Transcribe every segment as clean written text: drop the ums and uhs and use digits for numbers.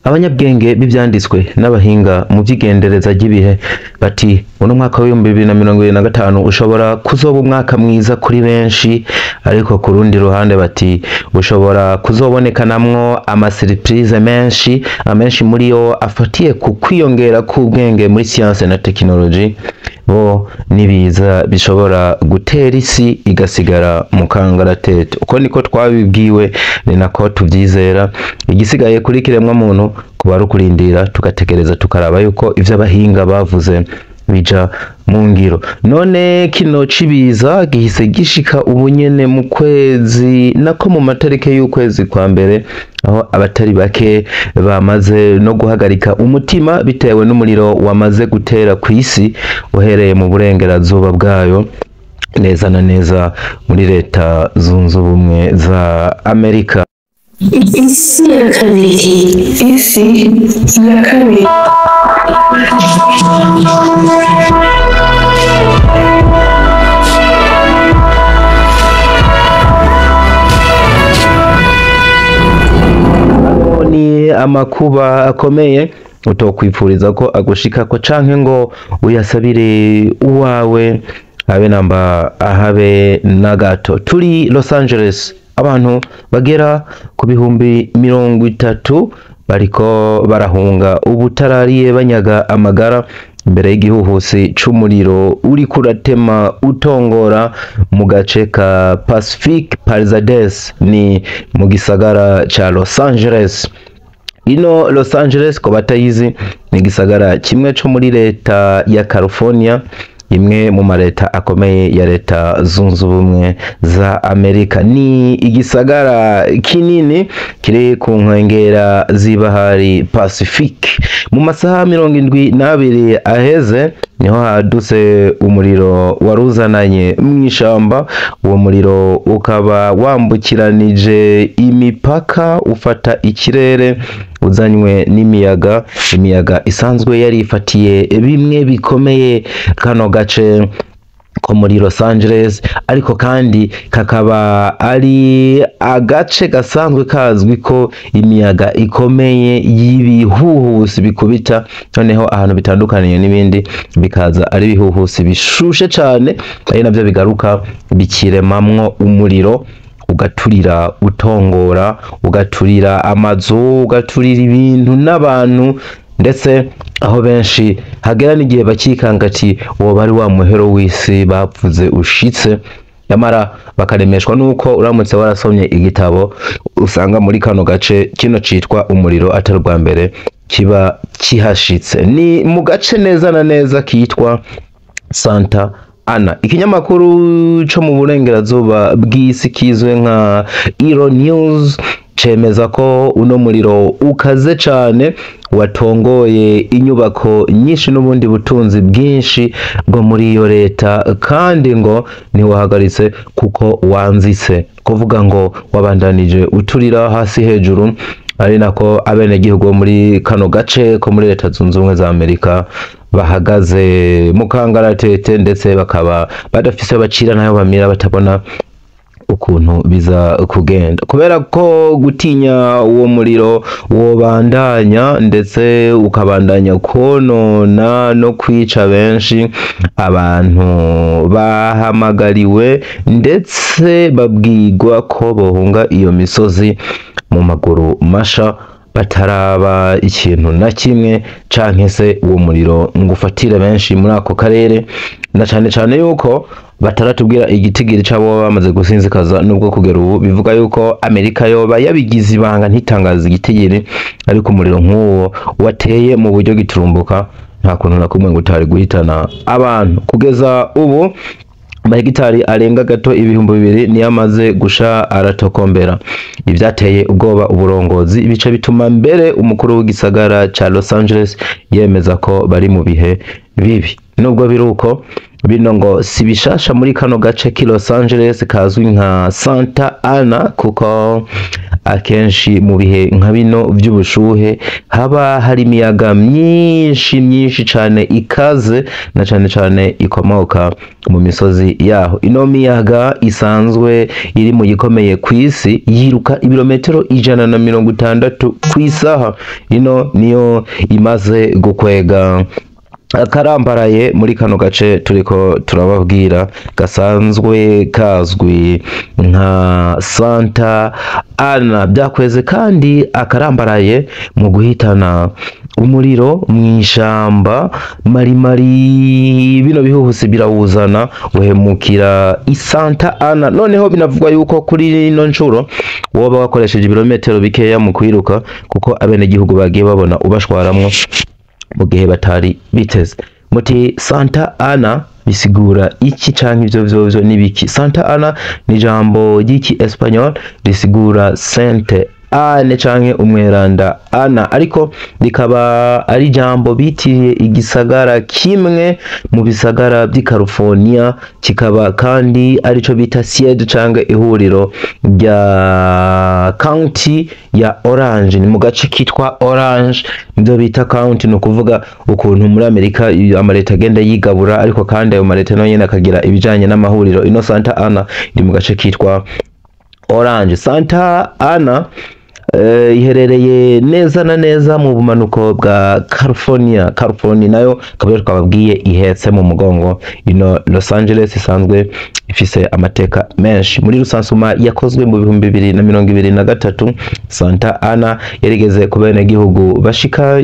abanyabwenge b'ivyanditswe n'abahinga mu by'igendereza ry'ibihe bati uno mwaka wa 2025 ushobora kuzoba umwaka mwiza kuri benshi, ariko ku rundi ruhande bati ushobora kuzobonekanamwo amasurprise menshi, amenshi muri yo afatiye ku kwiyongera k'ubwenge muri science na technology, bo nibiza bishobora gutera isi igasigara mu kangaratete. Uko niko twabibwiwe, ni nako tuvyizera. Igisigaye kuri kiremwa muntu kuba ari ukurindira tugatekereza tukaraba yuko ivyo abahinga bavuze bija mu ngiro. None kino cibiza gihise gishika ubunyene mu kwezi nako mu matarike y'ukwezi kwa mbere, aho abatari bake bamaze no guhagarika umutima bitewe n'umuriro wamaze gutera ku isi uhereye mu burengerazuba bwayo, neza na neza muri Leta Zunze Ubumwe za Amerika. Isi ya kabiri, isi ya kabiri. Ni amakuba akomeye utokwifuriza ko agushikako canke ngo uyasabire uwawe habe namba ahabe na gato. Turi Los Angeles, abantu bagera ku bihumbi 30 bariko barahunga ubutarariye banyaga amagara imbere y'igihuhusi c'umuriro uri kuratema utongora mu gace ka Pacific Palisades, ni mu gisagara ca Los Angeles. Ino Los Angeles ko batayizi ni gisagara kimwe co muri leta ya California, imwe mu mareta akomeye ya Leta Zunze Ubumwe za Amerika. Ni igisagara kinini kiri ku nkengera z'ibahari Pacific. Mu masaha 72 aheze niho hadutse umuriro waruzananye mw'ishamba. Uwo muriro ukaba wambukiranije imipaka ufata ikirere uzanywe n'imiyaga, imiyaga isanzwe yarifatiye bimwe bikomeye kano gace ko muri Los Angeles, ariko kandi kakaba ari agace gasanzwe kazwi ko imiyaga ikomeye y'ibihuhusi bikubita, noneho ahantu bitandukaniye n'ibindi bikaza ari ibihuhusi bishushe cane, ari navyo bigaruka bikiremamwo umuriro ugaturira utongora, ugaturira amazu, ugaturira ibintu n'abantu, ndetse aho benshi hagera n'igihe bakikanga ati uwo bari wa muhero w'isi bapfuze ushitse. Yamara bakaremeshwa nuko uramutse warasomye igitabo usanga muri kano gace kino citwa umuriro atari bwa mbere kiba kihashitse. Ni mu gace neza na neza kitwa Santa Ana. Ikinyamakuru co mu burengerazuba bw'isi kizwe nka Iro News cemeza ko uno muriro ukaze cane watongoye inyubako nyinshi n'ubundi butunzi bwinshi bwo muri iyo leta, kandi ngo ntiwahagaritse kuko wanzitse, kuvuga ngo wabandanije uturira hasi hejuru. Ari nako abenegihugu muri kano gace ko muri Leta Zunze Ubumwe za Amerika bahagaze mu kangaratete, ndetse bakaba badafise bacira nayo bamira, batabona ukuntu biza kugenda, kubera ko gutinya uwo muriro wobandanya ndetse ukabandanya konona no kwica benshi. Abantu bahamagariwe ndetse babwirwa ko bohunga iyo misozi mu maguru masha, bataraba ikintu na kimwe canke se uwo muriro ngo ufatire benshi muri ako karere, na cane cane yuko bataratubwira igitigiri cabo bamaze gusinzikaza, nubwo kugera ubu bivuga yuko Amerika yoba yabigize ibanga ntitangaza igitigiri, ariko umuriro nk'uwo wateye mu buryo giturumbuka nta kuntu na kumwe ngo utari guhitana abantu. Kugeza ubu amahegitari arenga gato ibihumbi 2 niyo amaze gusha aratokombera. Ivyateye ubwoba uburongozi ibice bituma mbere umukuru w'igisagara ca Los Angeles yemeza ko bari mu bihe bibi. Nubwo biruko bino ngo si bishasha muri kano gace ki Los Angeles kazwi nka Santa Ana, kuko akenshi mu bihe nka bino by'ubushuhe haba hari imiyaga myinshi cyane ikaze na cyane ikomoka mu misozi yaho. Ino miyaga isanzwe iri mu gikomeye ku isi yiruka ibirometero 160 ku isaha. Ino niyo imaze gukwega akarambaraye muri kano gace turiko turababwira gasanzwe kazwi nka Santa Ana. Byakweze kandi akarambaraye mu guhitana umuriro mw'ishamba marimari, bino bihuhusi birawuzana uhemukira i Santa Ana. Noneho binavugwa yuko kuri ino ncuro woba wakoresheje ibirometero bikeya mu kwiruka, kuko abene gihugu bagiye babona ubashwaramwo mu gihe batari biteze. Muti Santa Ana bisigura iki canke ivyo vyovyo nibiki? Santa Ana ni jambo ry'iki Espanyol risigura Sainte Anne canke umweranda Ana, ariko rikaba ari jambo bitiriye igisagara kimwe mu bisagara by'i California, kikaba kandi arico bita siège canke ihuriro rya county ya Orange. Ni mu gace kitwa Orange, nivyo bita county. No kuvuga ukuntu muri Amerika amaleta agenda yigabura, ariko kandi ayo maleta no nyene akagira ibijanye n'amahuriro. Ino Santa Ana iri mu gace kitwa Orange. Santa Ana iherereye neza na neza mu bumanuko bwa California nayo kabiri twababwiye ihetse mu mugongo ino Los Angeles isanzwe ifise amateka menshi. Muri rusansuma yakozwe mu 2023 Santa Ana yarigeze ku bene gihugu bashika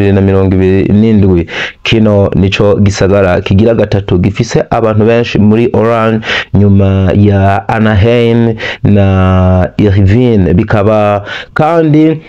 310,227. Kino nico gisagara kigira gatatu gifise abantu benshi muri Orange nyuma ya Anaheim na Irvine. Bikaba kandi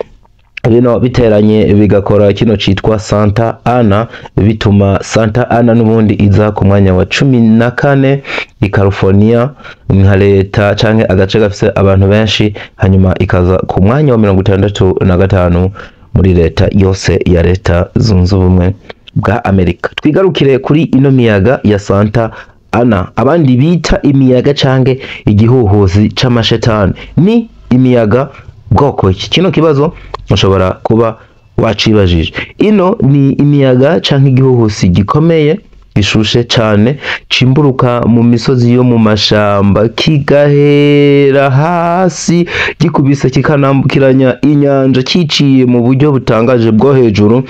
bino biteranye bigakora kino citwa Santa Ana, bituma Santa Ana n'ubundi iza ku mwanya wa 14 i California nka leta canke agace gafise abantu benshi, hanyuma ikaza ku mwanya wa 65 muri leta yose ya Leta Zunze Ubumwe bwa Amerika. Twigarukire kuri ino miyaga ya Santa Ana, abandi bita imiyaga canke igihuhuzi c'amashetani. Ni imiyaga bwoko iki? Kino kibazo ushobora kuba wacibajije. Ino ni imiyaga canke igihuhusi gikomeye gishushe cane cimburuka mu misozi yo mu mashamba kigahera hasi gikubise kikanambukiranya inyanja ciciye mu buryo butangaje bwo hejuru,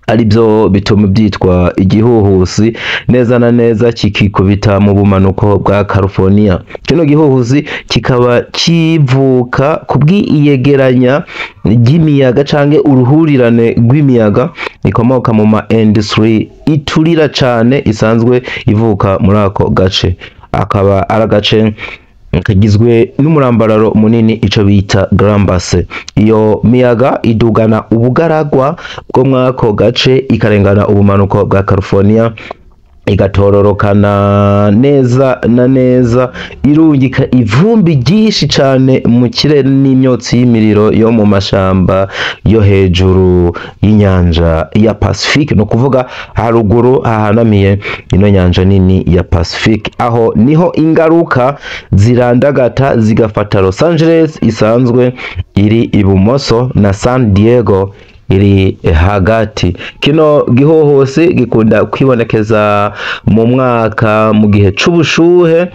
aribyo bituma byitwa igihuhusi. Neza na neza kikikubita mu bumanuko bwa California. Kino gihuhusi kikaba kivuka kubwiyegeranya ry'imiyaga canke uruhurirane rw'imiyaga ikomoka mu ma industry iturira cane isanzwe ivuka muri ako gace. Akaba ari agace kagizwe n'umurambararo munini ico bita Grand Basin. Iyo miyaga idugana ubugaragwa bwo mwako gace ikarengana ubumanuko bwa California, igatororokana neza na neza irungika ivumbi ryinshi cane mu kirere n'imyotsi y'imiriro yo mu mashamba yo hejuru y'inyanja ya Pacific. No kuvuga haruguru hahanamiye ino nyanja nini ya Pacific, aho niho ingaruka zirandagata zigafata Los Angeles isanzwe iri ibumoso na San Diego iri hagati. Kino gihuhusi gikunda kwibonekeza mu mwaka mu gihe c'ubushuhe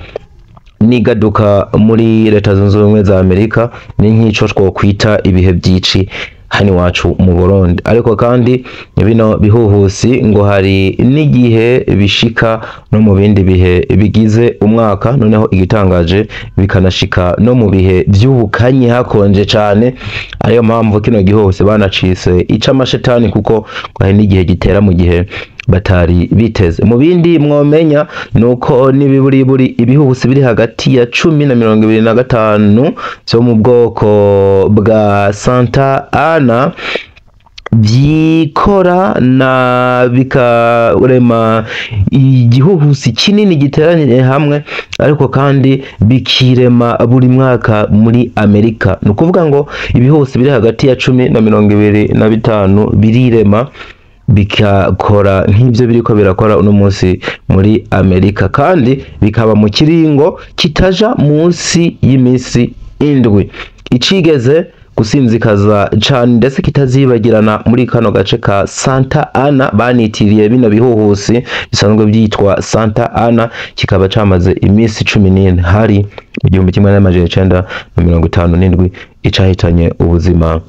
nigaduka muri Leta Zunze Ubumwe za Amerika. Ni nk'ico twokwita ibihe by'ici hano wacu mu Burundi. Ariko kandi bino bihuhusi ngo hari n'igihe bishika no mu bindi bihe bigize umwaka. Noneho igitangaje bikanashika no mu bihe by'ubukanye hakonje cane. Ariyo mpamvu kino gihuhusi banacise ic'amashetani, kuko hari n'igihe gitera mu gihe batari biteze. Mu bindi mwomenya nuko nibiburiburi ibihuhusi biri hagati ya 10 na 25 byo mu bwoko bwa Santa Ana byikora na bikarema igihuhusi kinini giteranire hamwe, ariko kandi bikirema buri mwaka muri Amerika. No kuvuga ngo ibihuhusi biri hagati ya 10 na 25 birirema bikakora nk'ibyo biriko birakora uno munsi muri Amerika, kandi bikaba mu kiringo kitaja munsi y'imisi indwi. Icigeze gusinzikaza cane ndetse kitazibagirana muri kano gace ka Santa Ana banitiriye bino bihuhusi bisanzwe byitwa Santa Ana, kikaba camaze imisi 14 hari mu 1957 icahitanye ubuzima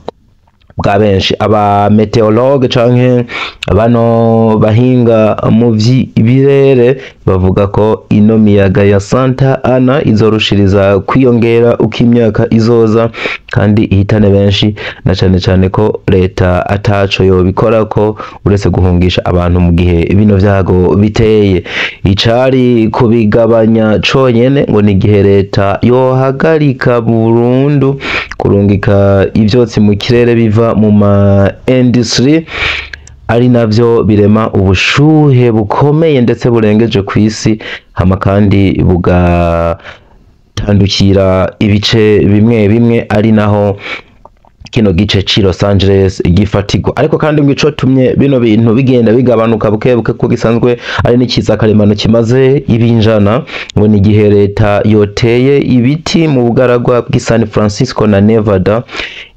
bwa benshi. Aba meteorologue canke bano bahinga mu vy'ibirere bavuga ko ino miyaga ya Santa Ana izorushiriza kwiyongera uko imyaka izoza, kandi ihitane benshi, na cane cane ko leta ataco yobikora ko uretse guhungisha abantu mu gihe bino vyago biteye. Icari kubigabanya conyene ngo ni gihe leta yohagarika burundu kurungika ivyotsi mu kirere biva mu ma industry, ari navyo birema ubushuhe bukomeye ndetse burengeje ku isi, hama kandi bugatandukira ibice bimwe bimwe, ari naho kino gice ci Los Angeles gifatigwa. Ariko kandi ngo ico tumye bino bintu bigenda bigabanuka bukebuke ko gisanzwe ari n'ikiza karemano kimaze ibinjana, ngo ni gihe leta yoteye ibiti mu bugaragwa bw'i San Francisco na Nevada.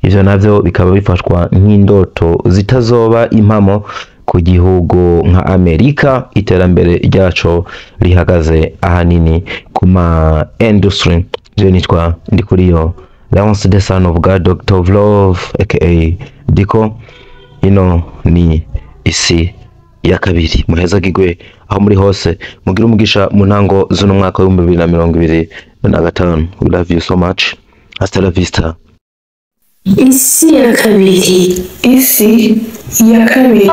Ivyo navyo bikaba bifashwa nk'indoto zitazoba impamo ku gihugu nka Amerika, iterambere ryaco rihagaze ahanini ku ma industry. Je nitwa Ndikuriyo Leonce the son of God, Doctor of Love aka Diko. Ino ni isi ya kabiri. Muhezagirwe aho muri hose, mugira umugisha mu ntango z'uno mwaka wa 2025. We love you so much. Hasta la vista. Isi ya kabiri. Isi ya kabiri.